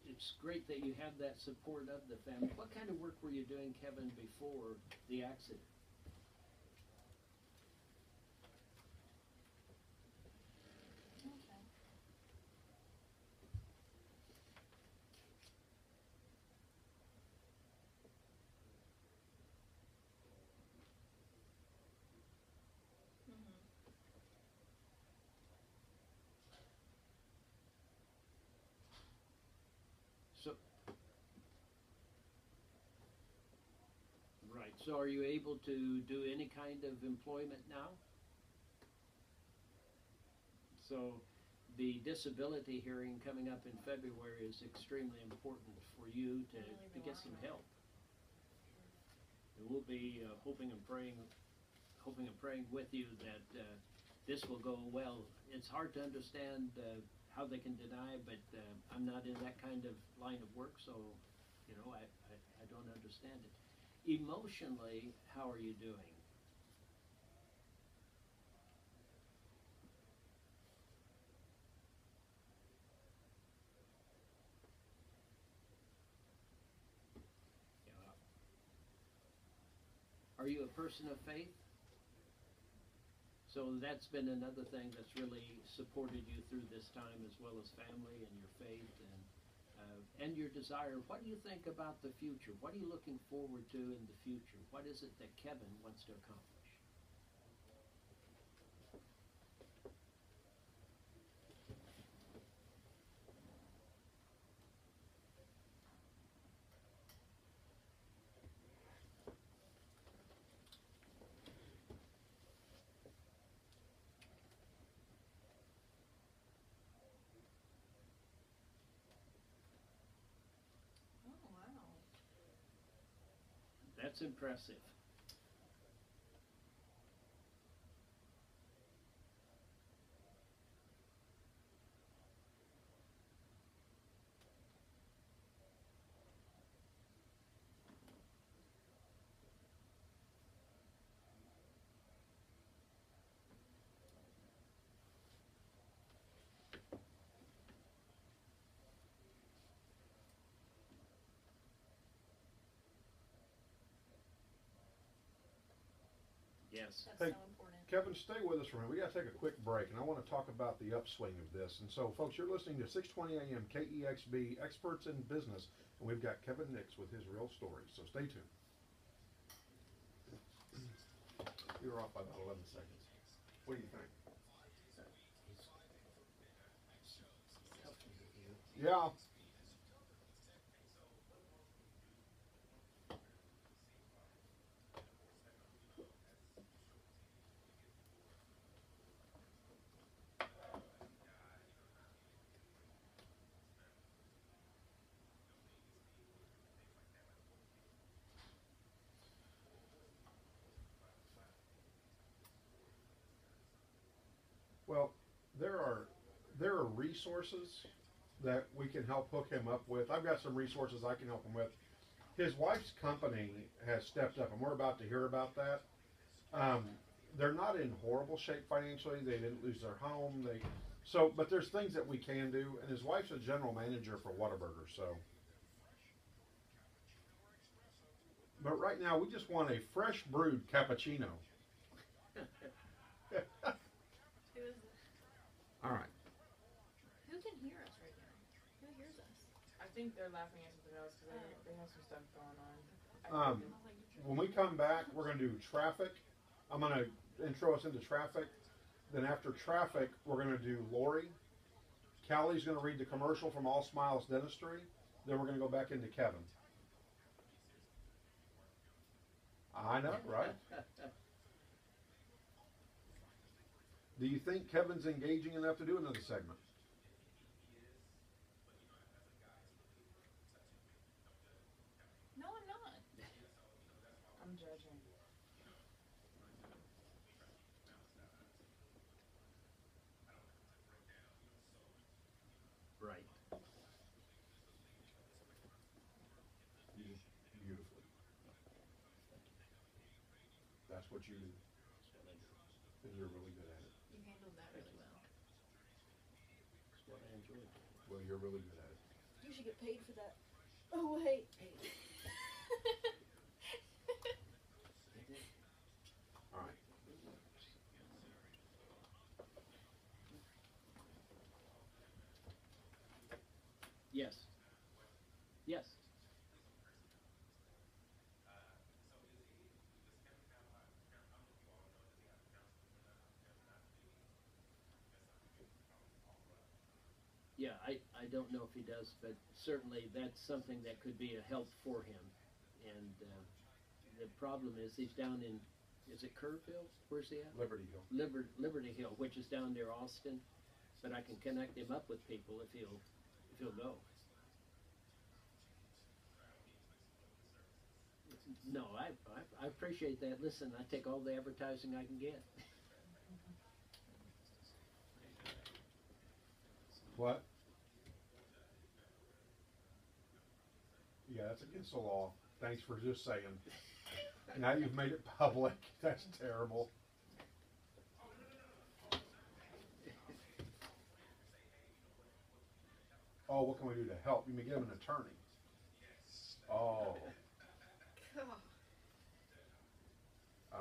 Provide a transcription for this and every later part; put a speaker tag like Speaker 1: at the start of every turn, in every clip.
Speaker 1: It's great that you have that support of the family. What kind of work were you doing, Kevin, before the accident?
Speaker 2: Okay. Mhm.
Speaker 1: So, right. So, are you able to do any kind of employment now? So, the disability hearing coming up in February is extremely important for you
Speaker 2: Really
Speaker 1: to get some
Speaker 2: rely on
Speaker 1: help. And we'll be hoping and praying with you that this will go well. It's hard to understand how they can deny, but I'm not in that kind of line of work, so I don't understand it. Emotionally, how are you doing? Yeah. Are you a person of faith? So that's been another thing that's really supported you through this time, as well as family and your faith and your desire. What do you think about the future? What are you looking forward to in the future? What is it that Kevin wants to accomplish?
Speaker 2: Oh, wow.
Speaker 1: That's impressive. Yes.
Speaker 2: That's
Speaker 3: Hey,
Speaker 2: so important.
Speaker 3: Kevin, stay with us for a minute. We got to take a quick break, and I want to talk about the upswing of this. And so, folks, you're listening to 620 AM KEXB, Experts in Business, and we've got Kevin Nix with his real story. So stay tuned. You were off by about 11 seconds. What do you think? Yeah. Well, there are there are resources that we can help hook him up with. I've got some resources I can help him with. His wife's company has stepped up, and we're about to hear about that. Um, they're not in horrible shape financially. They didn't lose their home. But there's things that we can do. And his wife's a general manager for Whataburger. So, but right now we just want a fresh brewed cappuccino.
Speaker 2: Who is
Speaker 3: All right.
Speaker 2: who can hear us right now? Who hears us?
Speaker 4: I think they're laughing at something else because they have some stuff going on.
Speaker 3: Um, when we come back, we're going to do traffic. I'm going to intro us into traffic. Then after traffic, we're going to do Lori. Callie's going to read the commercial from All Smiles Dentistry. Then we're going to go back into Kevin. I know, right? Do you think Kevin's engaging enough to do another segment?
Speaker 2: No, I'm not.
Speaker 4: I'm judging.
Speaker 1: Right.
Speaker 3: Beautifully. That's what you do.
Speaker 1: That's what I do.
Speaker 3: And you're really good at it.
Speaker 2: You handled that really well.
Speaker 1: That's what I enjoy doing.
Speaker 3: Well, you're really good at it.
Speaker 2: You should get paid for that. Oh wait.
Speaker 3: All right.
Speaker 1: Yes. Yes. Yeah, I don't know if he does, but certainly that's something that could be a help for him. And the problem is he's down in, is it Kerrville? Where's he at?
Speaker 3: Liberty Hill.
Speaker 1: Liberty Hill, which is down near Austin. But I can connect him up with people if he'll go. No, I appreciate that. Listen, I take all the advertising I can get.
Speaker 3: What? Yeah, that's against the law. Thanks for just saying. Now you've made it public. That's terrible. Oh, what can we do to help? You may get him an attorney. Oh,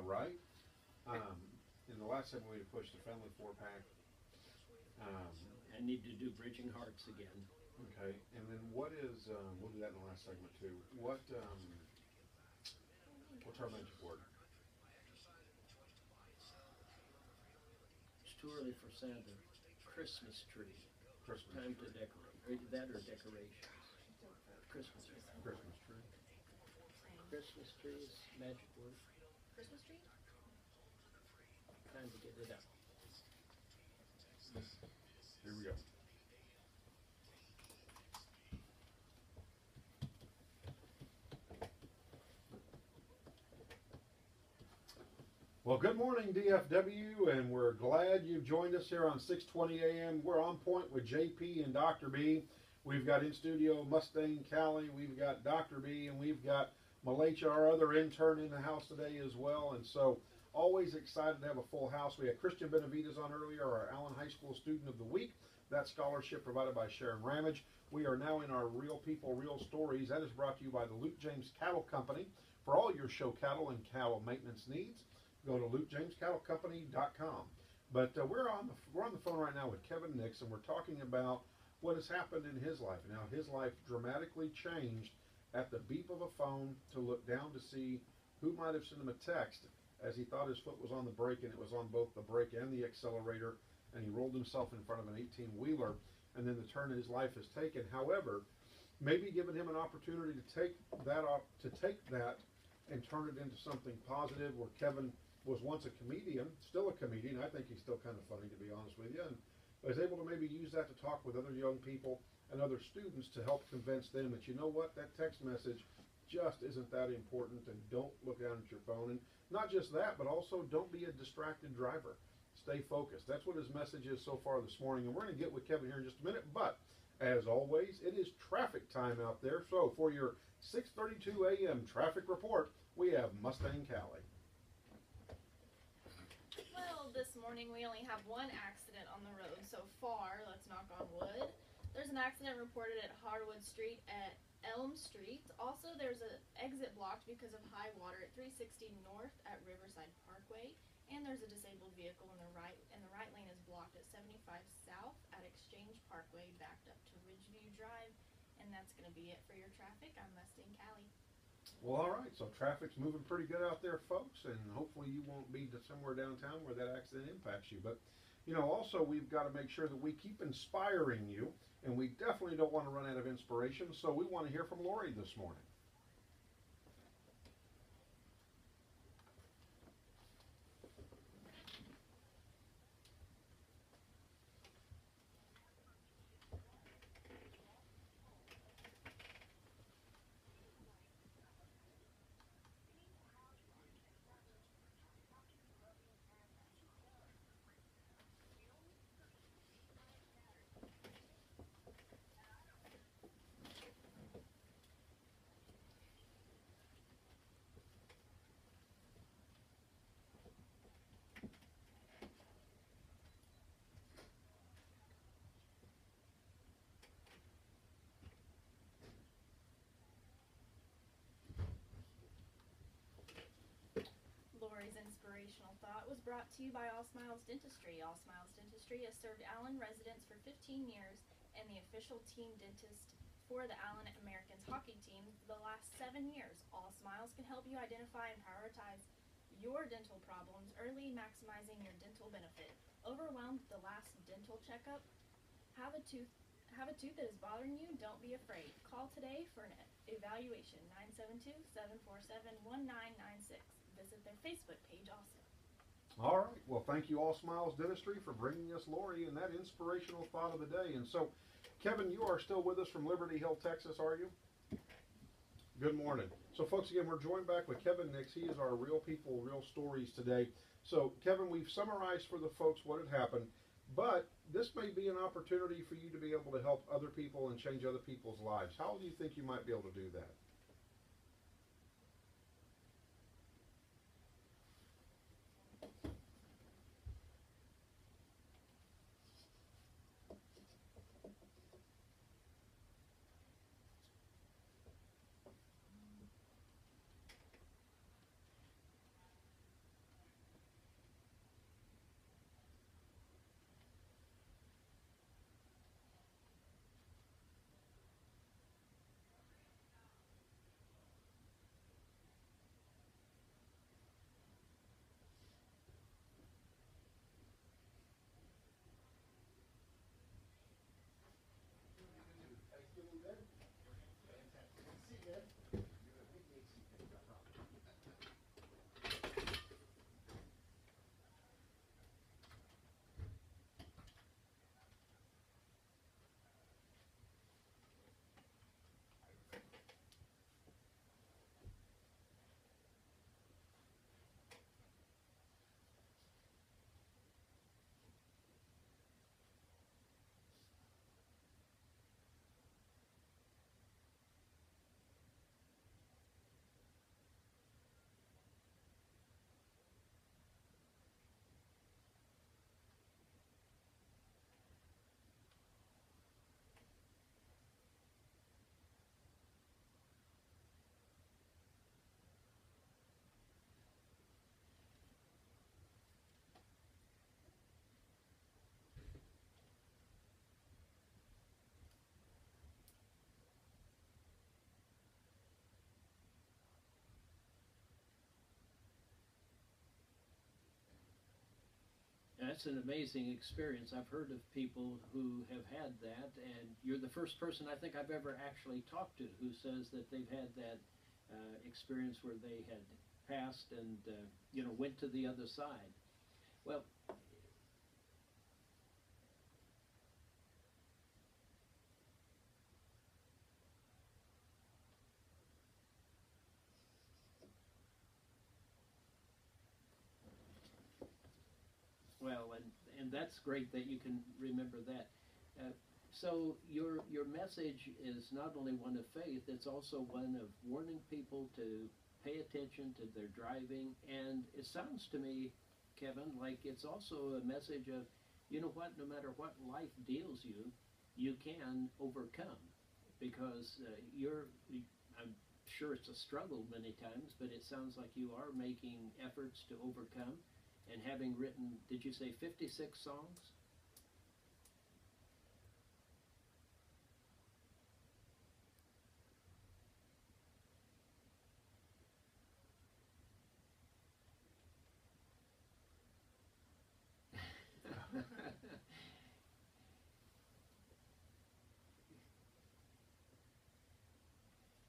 Speaker 3: right. In the last segment, we had pushed the family 4-pack.
Speaker 1: I need to do Bridging Hearts again.
Speaker 3: Okay, and then what is, we'll do that in the last segment too. What's our mention board?
Speaker 1: It's too early for Santa. Christmas tree.
Speaker 3: Christmas
Speaker 1: Time to
Speaker 3: tree.
Speaker 1: decorate. Or that or decorations. Christmas tree.
Speaker 3: Christmas tree.
Speaker 1: Christmas tree is magic word.
Speaker 2: Christmas tree?
Speaker 1: Time to get it up.
Speaker 3: Here we go. Well, good morning, DFW, and we're glad you've joined us here on 6:20 a.m. We're on point with JP and Dr. B. We've got in studio Mustang Callie, we've got Dr. B, and we've got Malacha, our other intern, in the house today as well. And so, always excited to have a full house. We had Christian Benavides on earlier, our Allen High School Student of the Week. That scholarship provided by Sharon Ramage. We are now in our Real People, Real Stories. That is brought to you by the Luke James Cattle Company. For all your show cattle and cattle maintenance needs, go to LukeJamesCattleCompany.com. But we're on the phone right now with Kevin Nix, and we're talking about what has happened in his life. Now, his life dramatically changed at the beep of a phone to look down to see who might have sent him a text as he thought his foot was on the brake, and it was on both the brake and the accelerator, and he rolled himself in front of an 18-wheeler, and then the turn his life has taken. However, maybe giving him an opportunity to take that and turn it into something positive, where Kevin was once a comedian, still a comedian. I think he's still kind of funny, to be honest with you, and was able to maybe use that to talk with other young people and other students to help convince them that, you know what, that text message just isn't that important, and don't look down at your phone. And not just that, but also don't be a distracted driver. Stay focused. That's what his message is so far this morning, and we're going to get with Kevin here in just a minute. But as always, it is traffic time out there. So for your 6:32 a.m. traffic report, we have Mustang Callie.
Speaker 2: Well, this morning we only have one accident on the road so far. Let's knock on wood. There's an accident reported at Harwood Street at Elm Street. Also, there's an exit blocked because of high water at 360 North at Riverside Parkway. And there's a disabled vehicle in the right lane is blocked at 75 South at Exchange Parkway, backed up to Ridgeview Drive. And that's going to be it for your traffic. I'm Mustang Callie.
Speaker 3: Well, all right. So traffic's moving pretty good out there, folks, and hopefully you won't be somewhere downtown where that accident impacts you. But, you know, also we've got to make sure that we keep inspiring you, and we definitely don't want to run out of inspiration. So we want to hear from Lori this morning.
Speaker 2: was brought to you by All Smiles Dentistry. All Smiles Dentistry has served Allen residents for 15 years and the official team dentist for the Allen Americans hockey team for the last 7 years. All Smiles can help you identify and prioritize your dental problems early, maximizing your dental benefit. Overwhelmed with the last dental checkup? Have a tooth that is bothering you? Don't be afraid. Call today for an evaluation. 972-747-1996. Visit their Facebook page also.
Speaker 3: All right. Well, thank you, All Smiles Dentistry, for bringing us Lori and that inspirational thought of the day. And so, Kevin, you are still with us from Liberty Hill, Texas, are you? Good morning. So, folks, again, we're joined back with Kevin Nix. He is our Real People, Real Stories today. So, Kevin, we've summarized for the folks what had happened, but this may be an opportunity for you to be able to help other people and change other people's lives. How do you think you might be able to do that?
Speaker 1: That's an amazing experience. I've heard of people who have had that, and you're the first person I think I've ever actually talked to who says that they've had that experience where they had passed and went to the other side. Well, and that's great that you can remember that. So your message is not only one of faith; it's also one of warning people to pay attention to their driving. And it sounds to me, Kevin, like it's also a message of, you know what? No matter what life deals you, you can overcome, because I'm sure it's a struggle many times, but it sounds like you are making efforts to overcome. And having written, did you say 56 songs?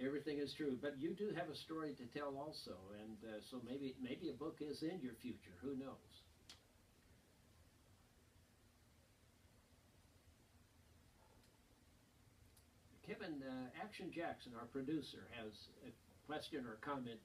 Speaker 1: Everything is true, but you do have a story to tell also, and so maybe a book is in your future. Who knows? Kevin, Action Jackson, our producer, has a question or comment